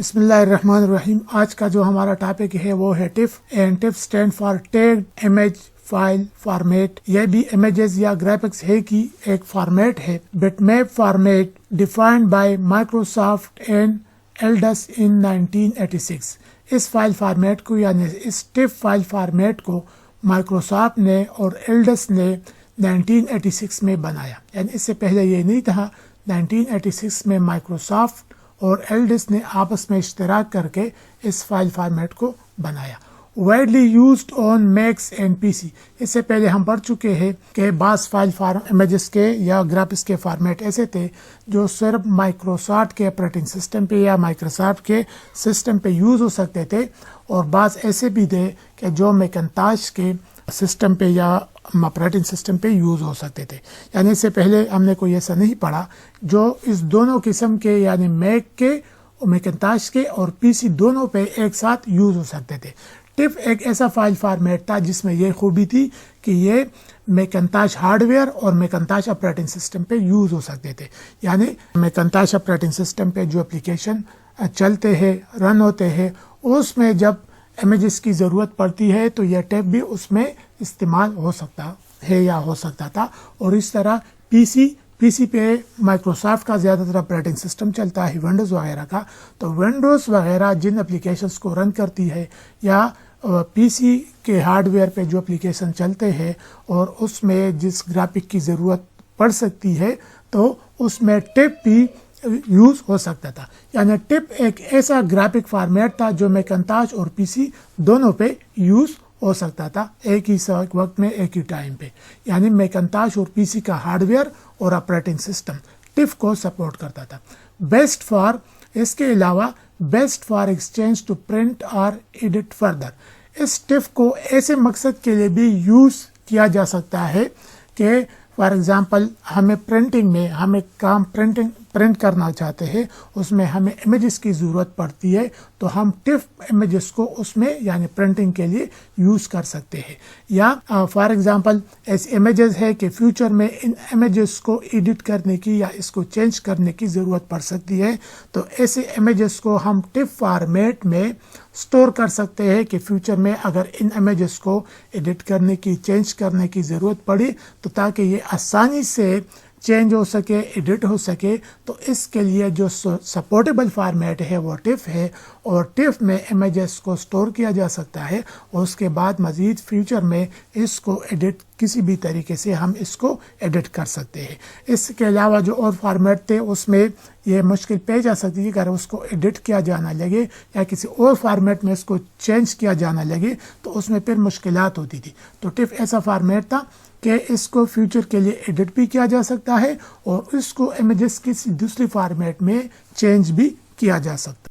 بسم اللہ الرحمن الرحیم. آج کا جو ہمارا ٹاپک ہے وہ ہے tough. And tough stand for tagged image file format. یہ بھی امیجز یا گرافکس ہے کی ایک فارمیٹ ہے. Bit map format defined by Microsoft and Aldus in 1986. اس فائل فارمیٹ کو یعنی اس ٹف فائل فارمیٹ کو مائکروسافٹ نے اور ایلڈس نے 1986 میں بنایا. یعنی اس سے پہلے یہ نہیں تھا. 1986 میں مائکروسافٹ اور ایلڈس نے آپس میں اشتراک کر کے اس فائل فارمیٹ کو بنایا. Widely used on Macs and PC. اس سے پہلے ہم پڑھ چکے ہیں کہ بعض فائل امیجز کے یا گرافکس کے فارمیٹ ایسے تھے جو صرف مائکروسافٹ کے آپریٹنگ سسٹم پہ یا مائکروسافٹ کے سسٹم پہ یوز ہو سکتے تھے، اور بعض ایسے بھی تھے کہ جو میکنتاش کے سسٹم پہ یا آپریٹنگ سسٹم پہ یوز ہو سکتے تھے. یعنی اس سے پہلے ہم نے کوئی ایسا نہیں پڑھا جو اس دونوں قسم کے یعنی میک کے اور میکنتاش کے اور پی سی دونوں پہ ایک ساتھ یوز ہو سکتے تھے. ٹف ایک ایسا فائل فارمیٹ تھا جس میں یہ خوبی تھی کہ یہ میکنتاش ہارڈ ویئر اور میکنتاش آپریٹنگ سسٹم پہ یوز ہو سکتے تھے. یعنی میکنتاش آپریٹنگ سسٹم پہ جو اپلیکیشن چلتے ہیں رن ہوتے ہیں اس میں جب امیجز کی ضرورت پڑتی ہے تو یہ ٹف بھی اس میں استعمال ہو سکتا ہے یا ہو سکتا تھا. اور اس طرح پی سی پہ مائکروسافٹ کا زیادہ تر آپریٹنگ سسٹم چلتا ہے ونڈوز وغیرہ کا. تو ونڈوز وغیرہ جن اپلیکیشنز کو رن کرتی ہے یا پی سی کے ہارڈ ویئر پہ جو اپلیکیشن چلتے ہیں اور اس میں جس گرافک کی ضرورت پڑ سکتی ہے تو اس میں ٹف بھی یوز ہو سکتا تھا. یعنی ٹف ایک ایسا گرافک فارمیٹ تھا جو میکنتاش اور پی سی دونوں پہ یوز ہو سکتا تھا ایک ہی وقت میں ایک ہی ٹائم پہ. یعنی میکنتاش اور پی سی کا ہارڈ ویئر اور آپریٹنگ سسٹم ٹف کو سپورٹ کرتا تھا. بیسٹ فار اس کے علاوہ best for exchange to print اور ایڈٹ فردر. اس ٹف کو ایسے مقصد کے لیے بھی یوز کیا جا سکتا ہے کہ فار ایگزامپل ہمیں پرنٹنگ میں ہمیں کام پرنٹ کرنا چاہتے ہیں، اس میں ہمیں امیجز کی ضرورت پڑتی ہے تو ہم ٹف امیجز کو اس میں یعنی پرنٹنگ کے لیے یوز کر سکتے ہیں. یا فار ایگزامپل ایسی امیجز ہے کہ فیوچر میں ان امیجز کو ایڈٹ کرنے کی یا اس کو چینج کرنے کی ضرورت پڑ سکتی ہے تو ایسے امیجز کو ہم ٹف فارمیٹ میں سٹور کر سکتے ہیں کہ فیوچر میں اگر ان امیجز کو ایڈٹ کرنے کی چینج کرنے کی ضرورت پڑی تو تاکہ یہ آسانی سے چینج ہو سکے ایڈٹ ہو سکے. تو اس کے لیے جو سپورٹیبل فارمیٹ ہے وہ ٹف ہے، اور ٹف میں امیجز کو سٹور کیا جا سکتا ہے اور اس کے بعد مزید فیوچر میں اس کو ایڈٹ کسی بھی طریقے سے ہم اس کو ایڈٹ کر سکتے ہیں. اس کے علاوہ جو اور فارمیٹ تھے اس میں یہ مشکل پیش آ سکتی ہے کہ اگر اس کو ایڈٹ کیا جانا لگے یا کسی اور فارمیٹ میں اس کو چینج کیا جانا لگے تو اس میں پھر مشکلات ہوتی تھی. تو ٹف ایسا فارمیٹ تھا کہ اس کو فیوچر کے لیے ایڈٹ بھی کیا جا سکتا ہے اور اس کو امیجز کسی دوسری فارمیٹ میں چینج بھی کیا جا سکتا ہے.